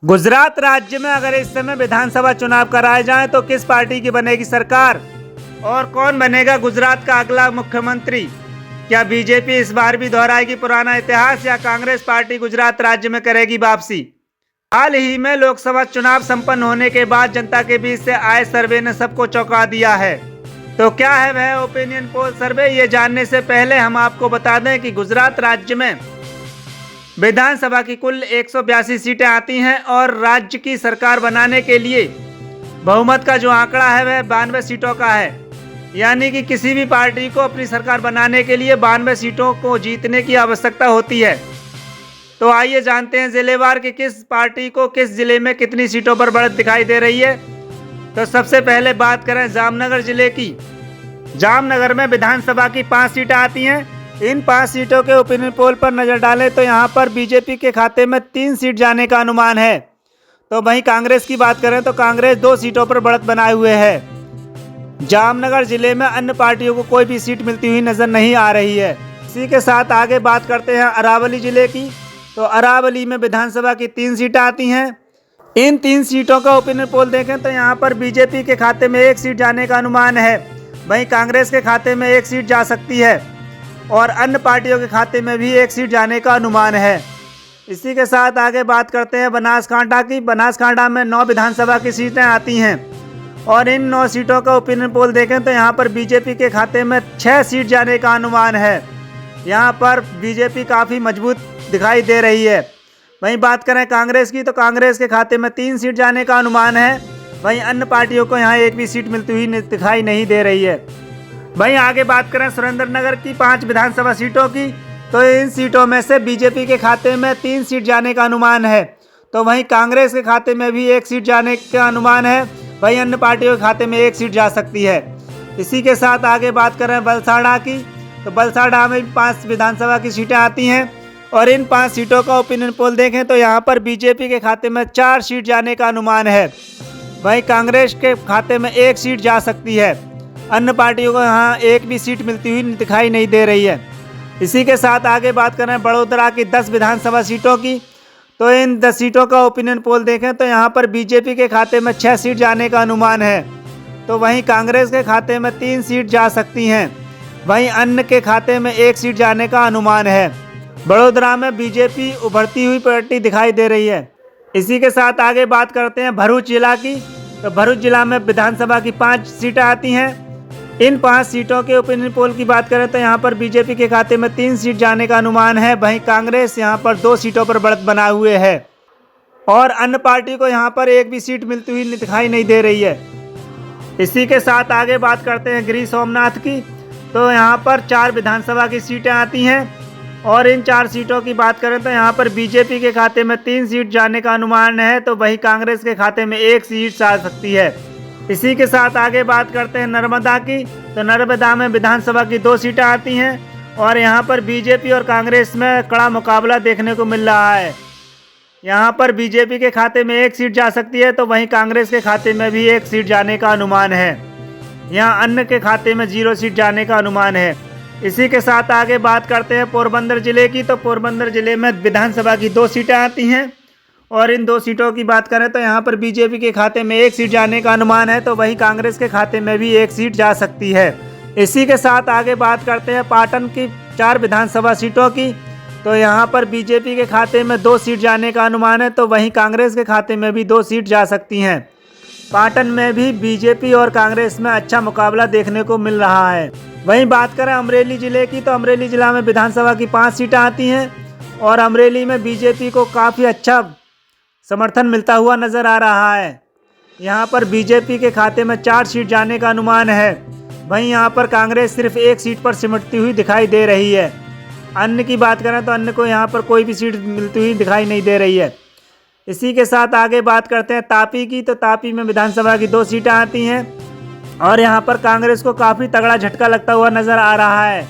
गुजरात राज्य में अगर इस समय विधानसभा चुनाव कराए जाएं तो किस पार्टी की बनेगी सरकार और कौन बनेगा गुजरात का अगला मुख्यमंत्री? क्या बीजेपी इस बार भी दोहराएगी पुराना इतिहास या कांग्रेस पार्टी गुजरात राज्य में करेगी वापसी? हाल ही में लोकसभा चुनाव संपन्न होने के बाद जनता के बीच से आए सर्वे ने सबको चौंका दिया है। तो क्या है वह ओपिनियन पोल सर्वे, ये जानने से पहले हम आपको बता दें कि गुजरात राज्य में विधानसभा की कुल 182 सीटें आती हैं और राज्य की सरकार बनाने के लिए बहुमत का जो आंकड़ा है वह 92 सीटों का है। यानी कि किसी भी पार्टी को अपनी सरकार बनाने के लिए 92 सीटों को जीतने की आवश्यकता होती है। तो आइए जानते हैं जिलेवार की किस पार्टी को किस जिले में कितनी सीटों पर बढ़त दिखाई दे रही है। तो सबसे पहले बात करें जामनगर जिले की। जामनगर में विधानसभा की 5 सीटें आती हैं। इन 5 सीटों के ओपिनियन पोल पर नजर डालें तो यहां पर बीजेपी के खाते में 3 सीट जाने का अनुमान है। तो वहीं कांग्रेस की बात करें तो कांग्रेस 2 सीटों पर बढ़त बनाए हुए है। जामनगर जिले में अन्य पार्टियों को कोई भी सीट मिलती हुई नजर नहीं आ रही है। इसी के साथ आगे बात करते हैं अरावली जिले की। तो अरावली में विधानसभा की 3 सीटें आती हैं। इन 3 सीटों का ओपिनियन पोल देखें तो यहाँ पर बीजेपी के खाते में 1 सीट जाने का अनुमान है। वहीं कांग्रेस के खाते में 1 सीट जा सकती है और अन्य पार्टियों के खाते में भी 1 सीट जाने का अनुमान है। इसी के साथ आगे बात करते हैं बनासकांठा की। बनासकांठा में 9 विधानसभा की सीटें आती हैं और इन 9 सीटों का ओपिनियन पोल देखें तो यहाँ पर बीजेपी के खाते में 6 सीट जाने का अनुमान है। यहाँ पर बीजेपी काफ़ी मजबूत दिखाई दे रही है। वहीं बात करें कांग्रेस की तो कांग्रेस के खाते में 3 सीट जाने का अनुमान है। वहीं अन्य पार्टियों को यहाँ 1 भी सीट मिलती हुई दिखाई नहीं दे रही है। वहीं आगे बात करें सुरेंद्रनगर की 5 विधानसभा सीटों की तो इन सीटों में से बीजेपी के खाते में 3 सीट जाने का अनुमान है। तो वहीं कांग्रेस के खाते में भी 1 सीट जाने का अनुमान है। वहीं अन्य पार्टियों के खाते में 1 सीट जा सकती है। इसी के साथ आगे बात करें बलसाड़ा की तो बलसाड़ा में भी 5 विधानसभा की सीटें आती हैं और इन 5 सीटों का ओपिनियन पोल देखें तो यहाँ पर बीजेपी के खाते में 4 सीट जाने का अनुमान है। वहीं कांग्रेस के खाते में 1 सीट जा सकती है। अन्य पार्टियों को यहाँ 1 भी सीट मिलती हुई दिखाई नहीं दे रही है। इसी के साथ आगे बात करें बड़ोदरा की 10 विधानसभा सीटों की तो इन 10 सीटों का ओपिनियन पोल देखें तो यहाँ पर बीजेपी के खाते में 6 सीट जाने का अनुमान है। तो वहीं कांग्रेस के खाते में 3 सीट जा सकती हैं। वहीं अन्य के खाते में 1 सीट जाने का अनुमान है। बड़ोदरा में बीजेपी उभरती हुई पार्टी दिखाई दे रही है। इसी के साथ आगे बात करते हैं भरूच जिला की। तो भरूच जिला में विधानसभा की 5 सीटें आती हैं। इन 5 सीटों के ओपिनियन पोल की बात करें तो यहाँ पर बीजेपी के खाते में 3 सीट जाने का अनुमान है। वहीं कांग्रेस यहाँ पर 2 सीटों पर बढ़त बनाए हुए है और अन्य पार्टी को यहाँ पर 1 भी सीट मिलती हुई दिखाई नहीं दे रही है। इसी के साथ आगे बात करते हैं गिरी सोमनाथ की। तो यहाँ पर 4 विधानसभा की सीटें आती हैं और इन 4 सीटों की बात करें तो यहाँ पर बीजेपी के खाते में 3 सीट जाने का अनुमान है। तो वहीं कांग्रेस के खाते में 1 सीट जा सकती है। इसी के साथ आगे बात करते हैं नर्मदा की। तो नर्मदा में विधानसभा की 2 सीटें आती हैं और यहाँ पर बीजेपी और कांग्रेस में कड़ा मुकाबला देखने को मिल रहा है। यहाँ पर बीजेपी के खाते में 1 सीट जा सकती है तो वहीं कांग्रेस के खाते में भी 1 सीट जाने का अनुमान है। यहाँ अन्य के खाते में 0 सीट जाने का अनुमान है। इसी के साथ आगे बात करते हैं पोरबंदर जिले की। तो पोरबंदर जिले में विधानसभा की 2 सीटें आती हैं और इन 2 सीटों की बात करें तो यहाँ पर बीजेपी के खाते में 1 सीट जाने का अनुमान है। तो वहीं कांग्रेस के खाते में भी 1 सीट जा सकती है। इसी के साथ आगे बात करते हैं पाटन की 4 विधानसभा सीटों की। तो यहाँ पर बीजेपी के खाते में 2 सीट जाने का अनुमान है। तो वहीं कांग्रेस के खाते में भी 2 सीट जा सकती हैं। पाटन में भी बीजेपी और कांग्रेस में अच्छा मुकाबला देखने को मिल रहा है। वहीं बात करें अमरेली जिले की। तो अमरेली जिला में विधानसभा की 5 सीटें आती हैं और अमरेली में बीजेपी को काफ़ी अच्छा समर्थन मिलता हुआ नजर आ रहा है। यहाँ पर बीजेपी के खाते में 4 सीट जाने का अनुमान है। वहीं यहाँ पर कांग्रेस सिर्फ 1 सीट पर सिमटती हुई दिखाई दे रही है। अन्य की बात करें तो अन्य को यहाँ पर कोई भी सीट मिलती हुई दिखाई नहीं दे रही है। इसी के साथ आगे बात करते हैं तापी की। तो तापी में विधानसभा की 2 सीटें आती हैं और यहाँ पर कांग्रेस को काफ़ी तगड़ा झटका लगता हुआ नजर आ रहा है।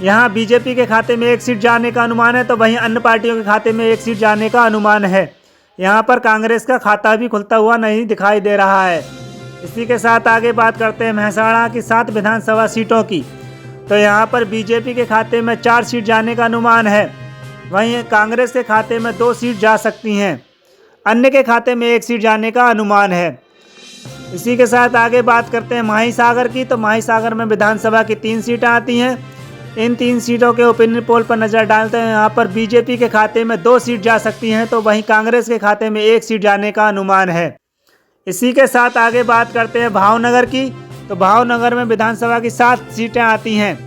यहाँ बीजेपी के खाते में 1 सीट जाने का अनुमान है तो वहीं अन्य पार्टियों के खाते में 1 सीट जाने का अनुमान है। यहाँ पर कांग्रेस का खाता भी खुलता हुआ नहीं दिखाई दे रहा है। इसी के साथ आगे बात करते हैं मेहसाणा की 7 विधानसभा सीटों की। तो यहाँ पर बीजेपी के खाते में 4 सीट जाने का अनुमान है। वहीं कांग्रेस के खाते में 2 सीट जा सकती हैं। अन्य के खाते में 1 सीट जाने का अनुमान है। इसी के साथ आगे बात करते हैं माहीसागर की। तो माहीसागर में विधानसभा की 3 सीटें आती हैं। इन 3 सीटों के ओपिनियन पोल पर नज़र डालते हैं। यहाँ पर बीजेपी के खाते में 2 सीट जा सकती हैं, तो वहीं कांग्रेस के खाते में 1 सीट जाने का अनुमान है। इसी के साथ आगे बात करते हैं भावनगर की। तो भावनगर में विधानसभा की 7 सीटें आती हैं।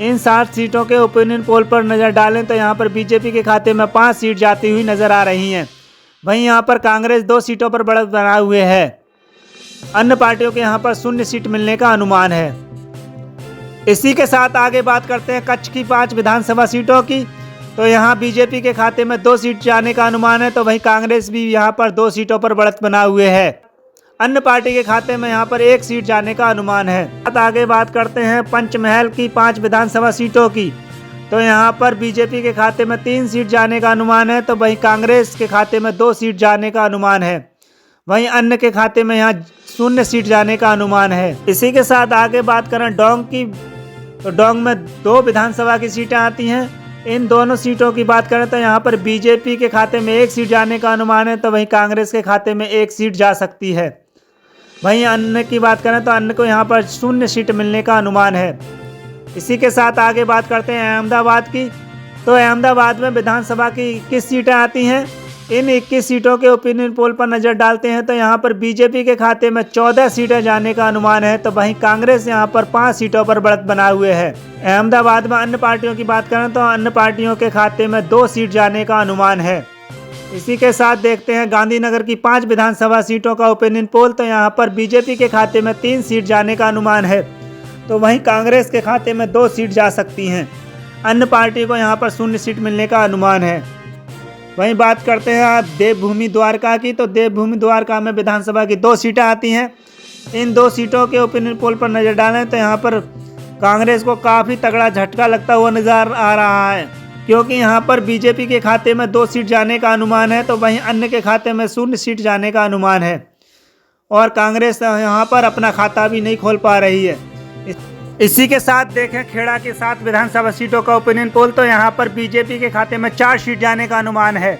इन 7 सीटों के ओपिनियन पोल पर नज़र डालें तो यहाँ पर बीजेपी के खाते में 5 सीट जाती हुई नज़र आ रही हैं। वहीं यहाँ पर कांग्रेस 2 सीटों पर बढ़त बनाए हुए है। अन्य पार्टियों के यहाँ पर 0 सीट मिलने का अनुमान है। इसी के साथ आगे बात करते हैं कच्छ की 5 विधानसभा सीटों की। तो यहाँ बीजेपी के खाते में 2 सीट जाने का अनुमान है, तो वहीं कांग्रेस भी यहाँ पर 2 सीटों पर बढ़त बनाए हुए है। अन्य पार्टी के खाते में यहाँ पर 1 सीट जाने का अनुमान है। आगे बात करते हैं पंचमहल की 5 विधानसभा सीटों की। तो यहाँ पर बीजेपी के खाते में 3 सीट जाने का अनुमान है, तो वहीं कांग्रेस के खाते में 2 सीट जाने का अनुमान है। वहीं अन्य के खाते में यहाँ 0 सीट जाने का अनुमान है। इसी के साथ आगे बात करें डोंग की। तो डोंग में 2 विधानसभा की सीटें आती हैं। इन दोनों सीटों की बात करें तो यहाँ पर बीजेपी के खाते में 1 सीट जाने का अनुमान है, तो वहीं कांग्रेस के खाते में 1 सीट जा सकती है। वहीं अन्य की बात करें तो अन्य को यहाँ पर 0 सीट मिलने का अनुमान है। इसी के साथ आगे बात करते हैं अहमदाबाद की। तो अहमदाबाद में विधानसभा की 21 सीटें आती हैं। इन 21 सीटों के ओपिनियन पोल पर नज़र डालते हैं तो यहाँ पर बीजेपी के खाते में 14 सीटें जाने का अनुमान है, तो वहीं कांग्रेस यहाँ पर 5 सीटों पर बढ़त बनाए हुए है। अहमदाबाद में अन्य पार्टियों की बात करें तो अन्य पार्टियों के खाते में 2 सीट जाने का अनुमान है। इसी के साथ देखते हैं गांधीनगर की 5 विधानसभा सीटों का ओपिनियन पोल। तो यहाँ पर बीजेपी के खाते में 3 सीट जाने का अनुमान है, तो वहीं कांग्रेस के खाते में 2 सीट जा सकती हैं। अन्य पार्टी को यहाँ पर 0 सीट मिलने का अनुमान है। वहीं बात करते हैं देवभूमि द्वारका की। तो देवभूमि द्वारका में विधानसभा की 2 सीटें आती हैं। इन 2 सीटों के ओपिनियन पोल पर नज़र डालें तो यहाँ पर कांग्रेस को काफ़ी तगड़ा झटका लगता हुआ नज़र आ रहा है, क्योंकि यहाँ पर बीजेपी के खाते में 2 सीट जाने का अनुमान है, तो वहीं अन्य के खाते में 0 सीट जाने का अनुमान है। और कांग्रेस यहाँ पर अपना खाता भी नहीं खोल पा रही है। इसी के साथ देखें खेड़ा की 7 विधानसभा सीटों का ओपिनियन पोल। तो यहाँ पर बीजेपी के खाते में 4 सीट जाने का अनुमान है।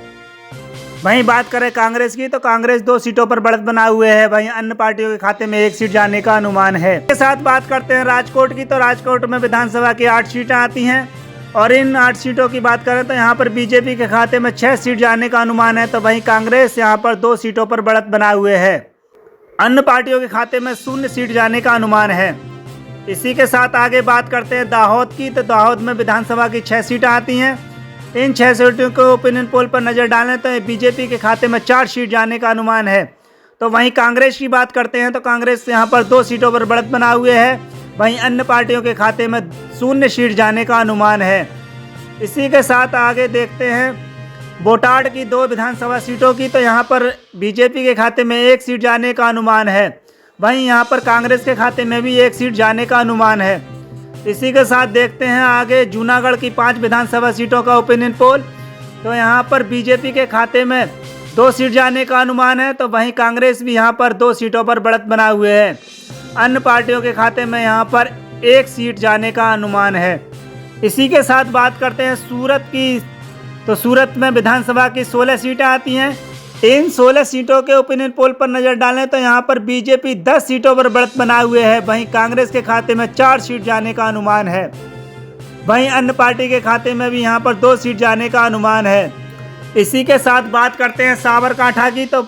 वहीं बात करें कांग्रेस की, तो कांग्रेस 2 सीटों पर बढ़त बनाए हुए है। वहीं अन्य पार्टियों के खाते में 1 सीट जाने का अनुमान है। इसके साथ बात करते हैं राजकोट की। तो राजकोट में विधानसभा की 8 सीटें आती हैं। और इन 8 सीटों की बात करें तो यहाँ पर बीजेपी के खाते में 6 सीट जाने का अनुमान है, तो वहीं कांग्रेस यहाँ पर 2 सीटों पर बढ़त बनाए हुए है। अन्य पार्टियों के खाते में 0 सीट जाने का अनुमान है। इसी के साथ आगे बात करते हैं दाहोद की। तो दाहोद में विधानसभा की 6 सीटें आती हैं। इन 6 सीटों को ओपिनियन पोल पर नज़र डालें तो बीजेपी के खाते में 4 सीट जाने का अनुमान है। तो वहीं कांग्रेस की बात करते हैं तो कांग्रेस यहाँ पर 2 सीटों पर बढ़त बनाए हुए है। वहीं अन्य पार्टियों के खाते में 0 सीट जाने का अनुमान है। इसी के साथ आगे देखते हैं बोटाड की 2 विधानसभा सीटों की। तो यहाँ पर बीजेपी के खाते में 1 सीट जाने का अनुमान है। वहीं यहाँ पर कांग्रेस के खाते में भी 1 सीट जाने का अनुमान है। इसी के साथ देखते हैं आगे जूनागढ़ की 5 विधानसभा सीटों का ओपिनियन पोल। तो यहाँ पर बीजेपी के खाते में 2 सीट जाने का अनुमान है, तो वहीं कांग्रेस भी यहाँ पर 2 सीटों पर बढ़त बनाए हुए है। अन्य पार्टियों के खाते में यहाँ पर 1 सीट जाने का अनुमान है। इसी के साथ बात करते हैं सूरत की। तो सूरत में विधानसभा की 16 सीटें आती हैं। इन 16 सीटों के ओपिनियन पोल पर नज़र डालें तो यहाँ पर बीजेपी 10 सीटों पर बढ़त बनाए हुए है। वहीं कांग्रेस के खाते में 4 सीट जाने का अनुमान है। वहीं अन्य पार्टी के खाते में भी यहाँ पर 2 सीट जाने का अनुमान है। इसी के साथ बात करते हैं साबरकांठा की। तो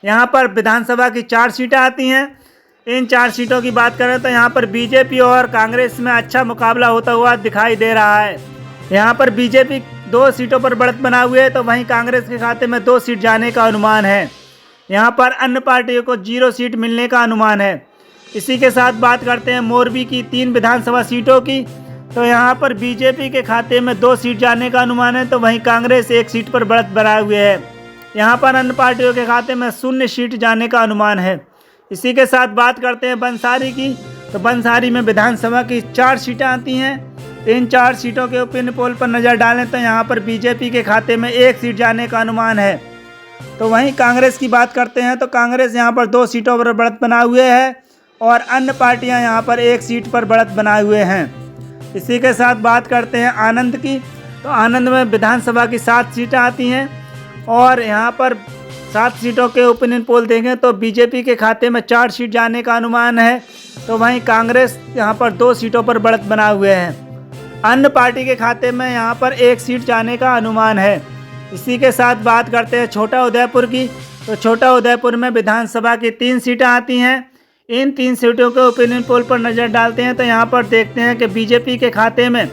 यहाँ पर विधानसभा की 4 सीटें आती हैं। इन 4 सीटों की बात करें तो यहाँ पर बीजेपी और कांग्रेस में अच्छा मुकाबला होता हुआ दिखाई दे रहा है। यहाँ पर बीजेपी 2 सीटों पर बढ़त बनाए हुए है, तो वहीं कांग्रेस के खाते में 2 सीट जाने का अनुमान है। यहाँ पर अन्य पार्टियों को 0 सीट मिलने का अनुमान है। इसी के साथ बात करते हैं मोरबी की 3 विधानसभा सीटों की। तो यहाँ पर बीजेपी के खाते में 2 सीट जाने का अनुमान है, तो वहीं कांग्रेस 1 सीट पर बढ़त बनाए हुए है। यहाँ पर अन्य पार्टियों के खाते में 0 सीट जाने का अनुमान है। इसी के साथ बात करते हैं बंसारी की। तो बंसारी में विधानसभा की 4 सीटें आती हैं। इन 4 सीटों के ओपिनियन पोल पर नज़र डालें तो यहाँ पर बीजेपी के खाते में 1 सीट जाने का अनुमान है। तो वहीं कांग्रेस की बात करते हैं तो कांग्रेस यहाँ पर 2 सीटों पर बढ़त बनाए हुए है और अन्य पार्टियाँ यहाँ पर 1 सीट पर बढ़त बनाए हुए हैं। इसी के साथ बात करते हैं आनंद की। तो आनंद में विधानसभा की 7 सीटें आती हैं और यहाँ पर 7 सीटों के ओपिनियन पोल देखें तो बीजेपी के खाते में 4 सीट जाने का अनुमान है, तो वहीं कांग्रेस यहां पर 2 सीटों पर बढ़त बनाए हुए है। अन्य पार्टी के खाते में यहां पर 1 सीट जाने का अनुमान है। इसी के साथ बात करते हैं छोटा उदयपुर की, तो छोटा उदयपुर में विधानसभा की 3 सीटें आती हैं। इन 3 सीटों के ओपिनियन पोल पर नज़र डालते हैं तो यहाँ पर देखते हैं कि बीजेपी के खाते में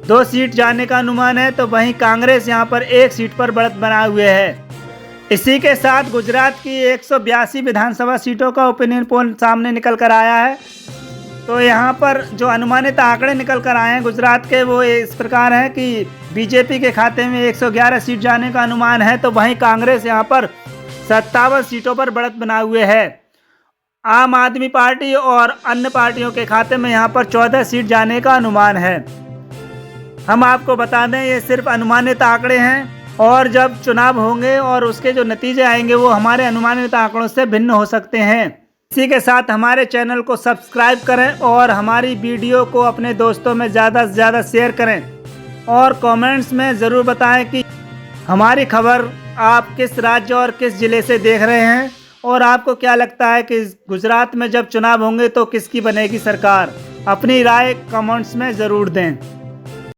2 सीट जाने का अनुमान है, तो वहीं कांग्रेस यहाँ पर 1 सीट पर बढ़त बनाए हुए है। इसी के साथ गुजरात की 182 विधानसभा सीटों का ओपिनियन पोल सामने निकल कर आया है। तो यहाँ पर जो अनुमानित आंकड़े निकल कर आए हैं गुजरात के, वो इस प्रकार हैं कि बीजेपी के खाते में 111 सीट जाने का अनुमान है, तो वहीं कांग्रेस यहाँ पर 57 सीटों पर बढ़त बनाए हुए है। आम आदमी पार्टी और अन्य पार्टियों के खाते में यहाँ पर 14 सीट जाने का अनुमान है। हम आपको बता दें ये सिर्फ अनुमानित आंकड़े हैं, और जब चुनाव होंगे और उसके जो नतीजे आएंगे वो हमारे अनुमानित आंकड़ों से भिन्न हो सकते हैं। इसी के साथ हमारे चैनल को सब्सक्राइब करें और हमारी वीडियो को अपने दोस्तों में ज़्यादा से ज़्यादा शेयर करें, और कमेंट्स में ज़रूर बताएं कि हमारी खबर आप किस राज्य और किस ज़िले से देख रहे हैं, और आपको क्या लगता है कि गुजरात में जब चुनाव होंगे तो किसकी बनेगी सरकार। अपनी राय कमेंट्स में ज़रूर दें।